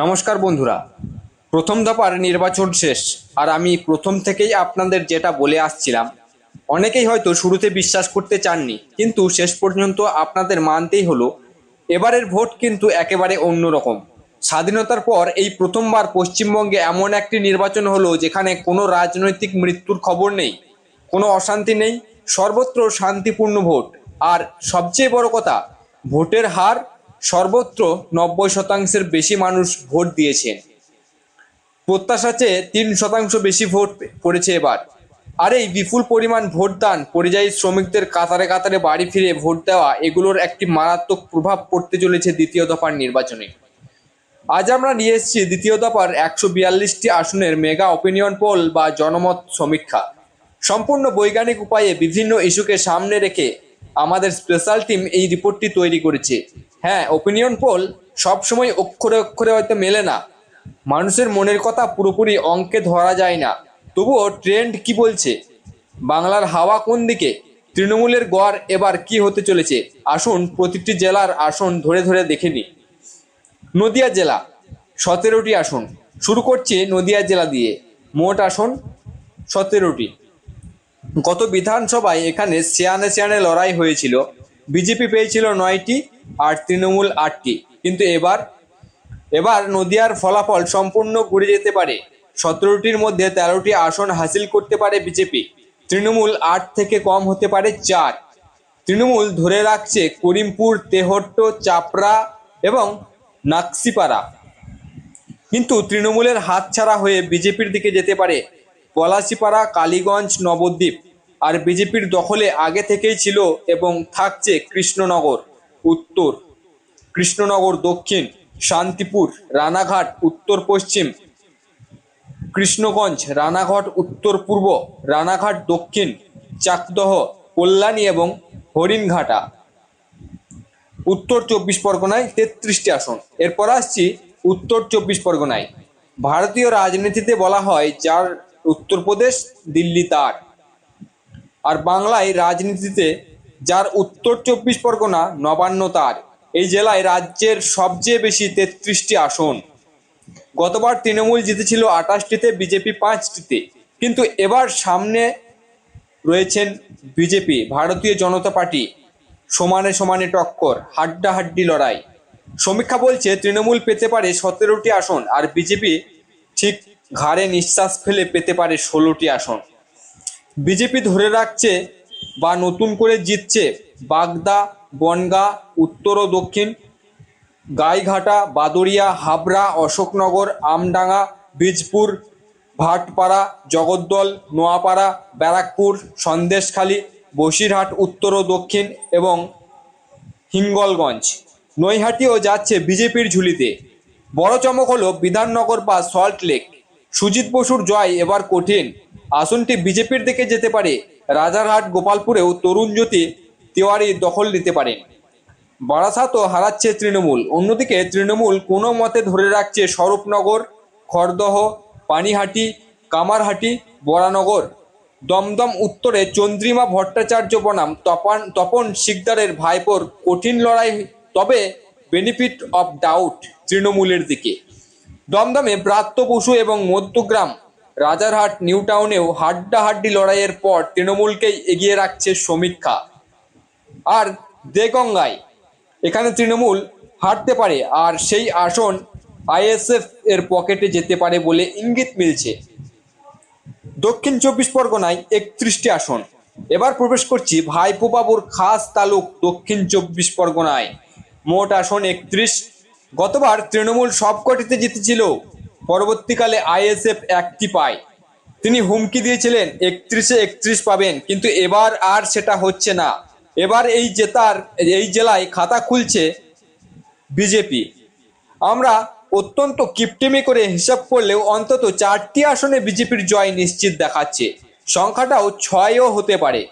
নমস্কার বন্ধুরা। প্রথম দফার নির্বাচন শেষ, আর আমি প্রথম থেকেই আপনাদের যেটা বলে আসছিলাম, অনেকেই হয়তো শুরুতে বিশ্বাস করতে চাননি, কিন্তু শেষ পর্যন্ত আপনাদের মানতেই হলো। এবারের ভোট কিন্তু একেবারে অন্যরকম। স্বাধীনতার পর এই প্রথমবার পশ্চিমবঙ্গে এমন একটি নির্বাচন হলো যেখানে কোনো রাজনৈতিক মৃত্যুর খবর নেই, কোনো অশান্তি নেই, সর্বত্র শান্তিপূর্ণ ভোট। আর সবচেয়ে বড় কথা, ভোটের হার সর্বত্র 90% বেশি মানুষ ভোট দিয়েছেন। প্রত্যাশা চেয়ে 3% বেশি ভোট পড়েছে এবার। আর এই বিপুল পরিমাণ ভোটদান, পরিযায়ী শ্রমিকদের কাতারে কাতারে বাড়ি ফিরে ভোট দেওয়া, এগুলোর একটি মারাত্মক প্রভাব পড়তে চলেছে দ্বিতীয় দফার নির্বাচনে। আজ আমরা নিয়ে এসেছি দ্বিতীয় দফার 142টি আসনের মেগা অপিনিয়ন পোল বা জনমত সমীক্ষা। সম্পূর্ণ বৈজ্ঞানিক উপায়ে বিভিন্ন ইস্যুকে সামনে রেখে আমাদের স্পেশাল টিম এই রিপোর্টটি তৈরি করেছে। হ্যাঁ, ওপিনিয়ন পোল সবসময় অক্ষরে অক্ষরে হয়তো মেলে না, মানুষের মনের কথা পুরোপুরি অঙ্কে ধরা যায় না, তবুও ট্রেন্ড কি বলছে, বাংলার হাওয়া কোন দিকে, তৃণমূলের গড় এবার কি হতে চলেছে, আসুন প্রতিটি জেলার আসন ধরে ধরে দেখে নিই। নদিয়া জেলা 17টি আসন। শুরু করছি নদিয়া জেলা দিয়ে। মোট আসন 17টি। গত বিধানসভায় এখানে সেয়ানে সেয়ানে লড়াই হয়েছিল। বিজেপি পেয়েছিল 9টি আর তৃণমূল 8টি। কিন্তু এবার নদিয়ার ফলাফল সম্পূর্ণ ঘুরে যেতে পারে। 17টির মধ্যে 13টি আসন হাসিল করতে পারে বিজেপি। তৃণমূল 8 থেকে কম হতে পারে 4। তৃণমূল ধরে রাখছে করিমপুর, তেহট্ট, চাপড়া এবং নাকসিপাড়া। কিন্তু তৃণমূলের হাতছাড়া হয়ে বিজেপির দিকে যেতে পারে পলাশিপাড়া, কালীগঞ্জ, নবদ্বীপ। আর বিজেপির দখলে আগে থেকেই ছিল এবং থাকছে কৃষ্ণনগর উত্তর, কৃষ্ণনগর দক্ষিণ, শান্তিপুর, রানাঘাট উত্তর পশ্চিম, কৃষ্ণগঞ্জ, রানাঘাট উত্তর পূর্ব, রানাঘাট দক্ষিণ, চাকদহ, কল্যাণী এবং হরিণঘাটা। উত্তর 24 পরগনায় 33টি আসন। এরপর আসছি উত্তর 24 পরগনায়। ভারতীয় রাজনীতিতে বলা হয় যার উত্তরপ্রদেশ, দিল্লি তার। আর বাংলায় রাজনীতিতে যার উত্তর 24 পরগনা, নবান্ন তার। এই জেলায় রাজ্যের সবচেয়ে বেশি 33টি আসন। গতবার তৃণমূল জিতেছিল 28টিতে, বিজেপি 5টিতে। কিন্তু এবার সামনে রয়েছেন বিজেপি, ভারতীয় জনতা পার্টি। সমানে সমানে টক্কর, হাড্ডাহাড্ডি লড়াই। সমীক্ষা বলছে তৃণমূল পেতে পারে 17টি আসন, আর বিজেপি ঠিক ঘাড়ে নিঃশ্বাস ফেলে পেতে পারে 16টি আসন। বিজেপি ধরে রাখছে বা নতুন করে জিতছে বাগদা, বনগাঁ, উত্তর ও দক্ষিণ, গাইঘাটা, বাদুড়িয়া, হাবড়া, অশোকনগর, আমডাঙ্গা, বীজপুর, ভাটপাড়া, জগদ্দল, নোয়াপাড়া, ব্যারাকপুর, সন্দেশখালী, বসিরহাট উত্তর ও দক্ষিণ এবং হিঙ্গলগঞ্জ। নৈহাটিও যাচ্ছে বিজেপির ঝুলিতে। বড় চমক হলো বিধাননগর বা সল্ট লেক। সুজিত বসুর জয় এবার কঠিন। আসনটি বিজেপির দিকে যেতে পারে। রাজারহাট, গোপালপুরেও তরুণ জ্যোতি তিওয়ারি দখল নিতে পারেন। বারাসাতও হারাচ্ছে তৃণমূল। অন্যদিকে তৃণমূল কোনো মতে ধরে রাখছে স্বরূপনগর, খড়দহ, পানিহাটি, কামারহাটি, বরানগর। দমদম উত্তরে চন্দ্রিমা ভট্টাচার্য বনাম তপন শিকদারের ভাইপোর কঠিন লড়াই, তবে বেনিফিট অফ ডাউট তৃণমূলের দিকে। দমদমে ব্রাত্য বসু এবং মধ্যগ্রাম, রাজারহাট, নিউ টাউনেও হাড্ডাহাড্ডি লড়াইয়ের পর তৃণমূলকেই এগিয়ে রাখছে সমীক্ষা। আর দেগঙ্গায় এখানে তৃণমূল হারতে পারে, আর সেই আসন আইএসএফ এর পকেটে যেতে পারে বলে ইঙ্গিত মিলছে। দক্ষিণ 24 পরগনায় 31টি আসন। এবার প্রবেশ করছি ভাইপো বাবুর খাস তালুক দক্ষিণ 24 পরগনায়। মোট আসন 31। গতবার তৃণমূল সবকটিতে জিতেছিল, পরবর্তীকালে আইএসএফ একটি পায়। তিনি হুমকি দিয়েছিলেন 31-এ 31 পাবেন, কিন্তু এবার আর সেটা হচ্ছে না। এবার এই জেলায় খাতা খুলছে বিজেপি। আমরা অত্যন্ত কিপটেমি করে হিসাব করলেও অন্তত 4টি আসনে বিজেপির জয় নিশ্চিত দেখাচ্ছে। সংখ্যাটাও 6ও হতে পারে।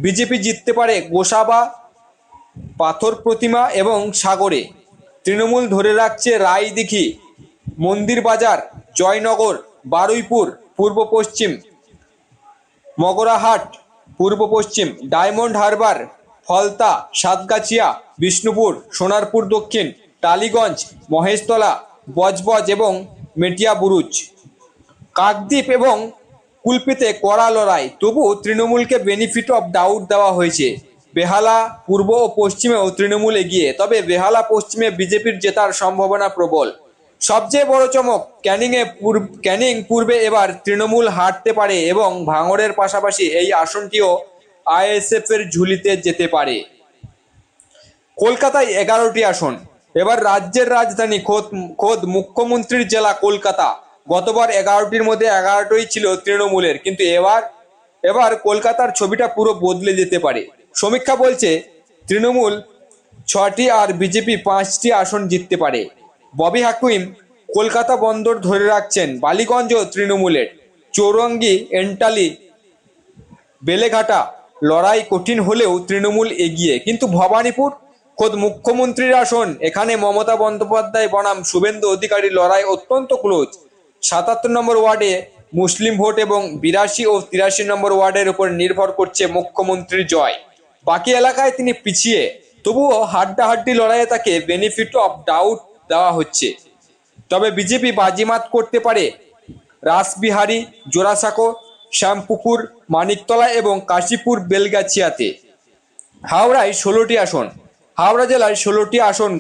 বিজেপি জিততে পারে গোসাবা, পাথর প্রতিমা এবং সাগরে। তৃণমূল ধরে রাখছে রায়দিঘি, মন্দির বাজার, জয়নগর, বারুইপুর পূর্ব পশ্চিম, মগরাহাট পূর্ব পশ্চিম, ডায়মন্ড হারবার, ফলতা, সাতগাছিয়া, বিষ্ণুপুর, সোনারপুর দক্ষিণ, টালিগঞ্জ, মহেশতলা, বজবজ এবং মেটিয়া বুরুজ। কাকদ্বীপ এবং কুলপিতে কড়া লড়াই, তবু তৃণমূলকে বেনিফিট অফ ডাউট দেওয়া হয়েছে। বেহালা পূর্ব ও পশ্চিমেও তৃণমূল এগিয়ে, তবে বেহালা পশ্চিমে বিজেপির জেতার সম্ভাবনা প্রবল। সবচেয়ে বড় চমক, ক্যানিং পূর্বে এবার তৃণমূল হারতে পারে এবং ভাঙড়ের পাশাপাশি এই আসনটিও আইএসএফ এর ঝুলিতে যেতে পারে। কলকাতায় 11টি আসন। এবার রাজ্যের রাজধানী খোদ মুখ্যমন্ত্রীর জেলা কলকাতা। গতবার 11টির মধ্যে 11টোই ছিল তৃণমূলের, কিন্তু এবার কলকাতার ছবিটা পুরো বদলে যেতে পারে। সমীক্ষা বলছে তৃণমূল 6টি আর বিজেপি 5টি আসন জিততে পারে। ববি হাকিম কলকাতা বন্দর ধরে রাখছেন। বালিগঞ্জ তৃণমূলের। চৌরঙ্গি, এন্টালি, বেলেঘাটা লড়াই কঠিন হলেও তৃণমূল এগিয়ে, কিন্তু ভবানীপুর খোদ মুখ্যমন্ত্রীর আসন, এখানে মমতা বন্দ্যোপাধ্যায় বনাম শুভেন্দু অধিকারী লড়াই অত্যন্ত ক্লোজ। 77 নম্বর ওয়ার্ডে মুসলিম ভোট এবং 82 ও 83 নম্বর ওয়ার্ডের উপর নির্ভর করছে মুখ্যমন্ত্রীর জয়। বাকি এলাকায় তিনি পিছিয়ে, তবুও হাড্ডাহাড্ডি লড়াইয়ে তাকে বেনিফিট অফ ডাউট দেওয়া হচ্ছে। তবে বিজেপি বাজিমাত করতে পারে রাসবিহারী, জোড়াসাঁকো, শ্যামপুকুর, মানিকতলা এবং কাশীপুর বেলগাছিয়াতে। হাওড়ায় 16টি আসন। হাওড়া জেলায় 16টি আসন।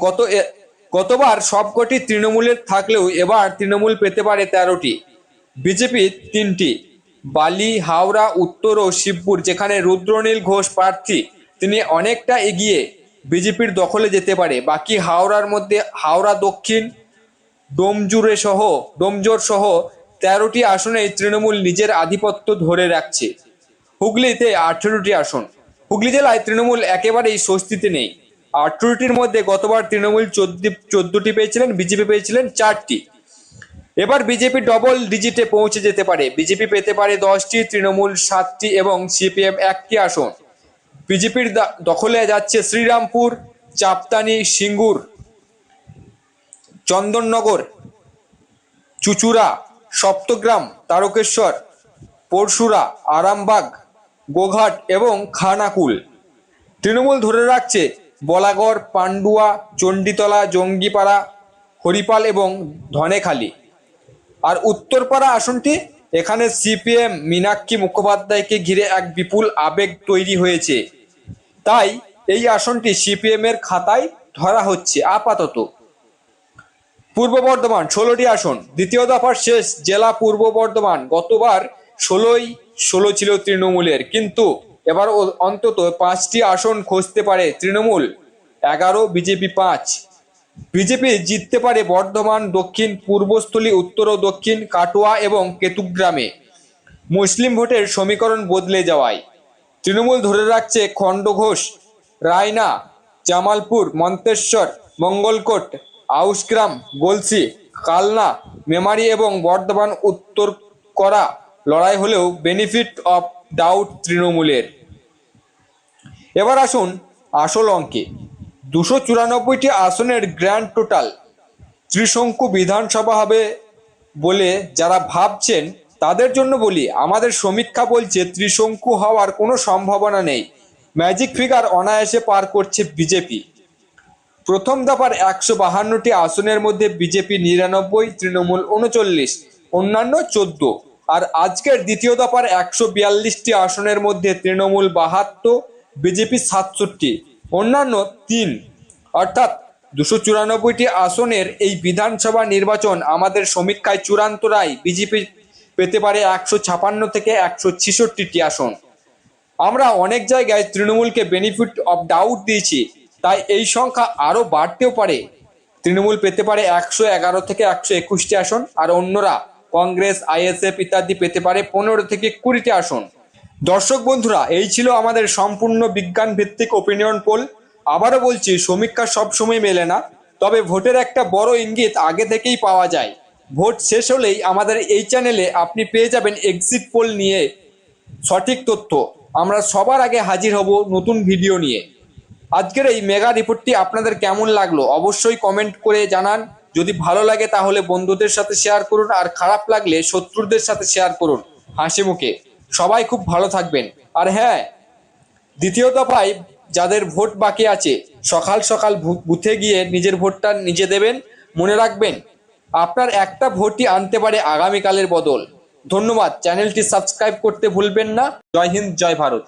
গতবার সবকটি তৃণমূলের থাকলেও এবার তৃণমূল পেতে পারে 13টি, বিজেপি 3টি। বালি, হাওড়া উত্তর ও শিবপুর, যেখানে রুদ্রনীল ঘোষ প্রার্থী, তিনি অনেকটা এগিয়ে, বিজেপির দখলে যেতে পারে। বাকি হাওড়ার মধ্যে হাওড়া দক্ষিণ, ডোমজোর সহ 13টি আসনেই তৃণমূল নিজের আধিপত্য ধরে রাখছে। হুগলিতে 18টি আসন। হুগলি জেলায় তৃণমূল একেবারেই স্বস্তিতে নেই। 18টির মধ্যে গতবার তৃণমূল 14টি পেয়েছিলেন, বিজেপি পেয়েছিলেন 4টি। এবার বিজেপি ডবল ডিজিটে পৌঁছে যেতে পারে। বিজেপি পেতে পারে 10টি, তৃণমূল 7টি এবং সিপিএম 1টি আসন। বিজেপির দখলে যাচ্ছে শ্রীরামপুর, চাপতানি, সিঙ্গুর, চন্দননগর, চুচুড়া, সপ্তগ্রাম, তারকেশ্বর, পরশুরা, আরামবাগ, গোঘাট এবং খানাকুল। তৃণমূল ধরে রাখছে বলাগড়, পান্ডুয়া, চণ্ডীতলা, জঙ্গিপাড়া, হরিপাল এবং ধনেখালি। আর উত্তরপাড়া আসনটি, এখানে সিপিএম মীনাক্ষী মুখোপাধ্যায়কে ঘিরে এক বিপুল আবেগ তৈরি হয়েছে, তাই এই আসনটি সিপিএম এর খাতায় ধরা হচ্ছে আপাতত। পূর্ব বর্ধমান 16টি আসন। দ্বিতীয় দফার শেষ জেলা পূর্ব বর্ধমান। গতবার 16 ছিল তৃণমূলের, কিন্তু এবার অন্তত 5টি আসন খুঁজতে পারে তৃণমূল। 11, বিজেপি 5। বিজেপি জিততে পারে বর্ধমান দক্ষিণ, পূর্বস্থলী, উত্তর ও দক্ষিণ, কাটোয়া এবং কেতুগ্রামে। মুসলিম ভোটের সমীকরণ বদলে যাওয়ায় তৃণমূল ধরে রাখছে খণ্ডঘোষ, রায়না, জামালপুর, মন্তেশ্বর, মঙ্গলকোট, আউসগ্রাম, গলসি, কালনা, মেমারি এবং বর্ধমান উত্তর করা লড়াই হলেও বেনিফিট অফ ডাউট তৃণমূলের। এবার আসুন আসল অঙ্কে। 294টি আসনের গ্র্যান্ড টোটাল। ত্রিশঙ্কু বিধানসভা হবে বলে যারা ভাবছেন তাদের জন্য বলি, আমাদের সমীক্ষা বলছে ত্রিশঙ্কু হওয়ার কোনো সম্ভাবনা নেই। ম্যাজিক ফিগার অনায়াসে পার করছে বিজেপি। প্রথম দফার 152টি আসনের মধ্যে বিজেপি 99, তৃণমূল 39, অন্যান্য 14। আর আজকের দ্বিতীয় দফার 142টি আসনের মধ্যে তৃণমূল 72, বিজেপি 67, অন্যান্য 3। অর্থাৎ 294টি আসনের এই বিধানসভা নির্বাচন আমাদের সমীক্ষায় চূড়ান্ত রায়, বিজেপি পেতে পারে 156 থেকে 166টি আসন। আমরা অনেক জায়গায় তৃণমূলকে বেনিফিট অফ ডাউট দিয়েছি, তাই এই সংখ্যা আরও বাড়তেও পারে। তৃণমূল পেতে পারে 111 থেকে 121টি আসন, আর অন্যরা কংগ্রেস, আইএসএফ ইত্যাদি পেতে পারে 15 থেকে 20টি আসন। দর্শক বন্ধুরা, এই ছিল আমাদের সম্পূর্ণ বিজ্ঞান ভিত্তিক ওপিনিয়ন পোল। আবারও বলছি, সমীক্ষা সবসময় মেলে না, তবে ভোটের একটা বড় ইঙ্গিত আগে থেকেই পাওয়া যায়। ভোট শেষ হলেই আমাদের এই চ্যানেলে আপনি পেয়ে যাবেন এক্সিট পোল নিয়ে সঠিক তথ্য। আমরা সবার আগে হাজির হব নতুন ভিডিও নিয়ে। আজকের এই মেগা রিপোর্টটি আপনাদের কেমন লাগলো অবশ্যই কমেন্ট করে জানান। যদি ভালো লাগে তাহলে বন্ধুদের সাথে শেয়ার করুন, আর খারাপ লাগলে শত্রুদের সাথে শেয়ার করুন হাসি মুখে। সবাই খুব ভালো থাকবেন। আর হ্যাঁ, দ্বিতীয় দফায় যাদের ভোট বাকি আছে, সকাল সকাল বুথে গিয়ে নিজের ভোটটা নিজে দেবেন। মনে রাখবেন, আপনার একটা ভোটই আনতে পারে আগামীকালের বদল। ধন্যবাদ, চ্যানেলটি সাবস্ক্রাইব করতে ভুলবেন না। জয় হিন্দ, জয় ভারত।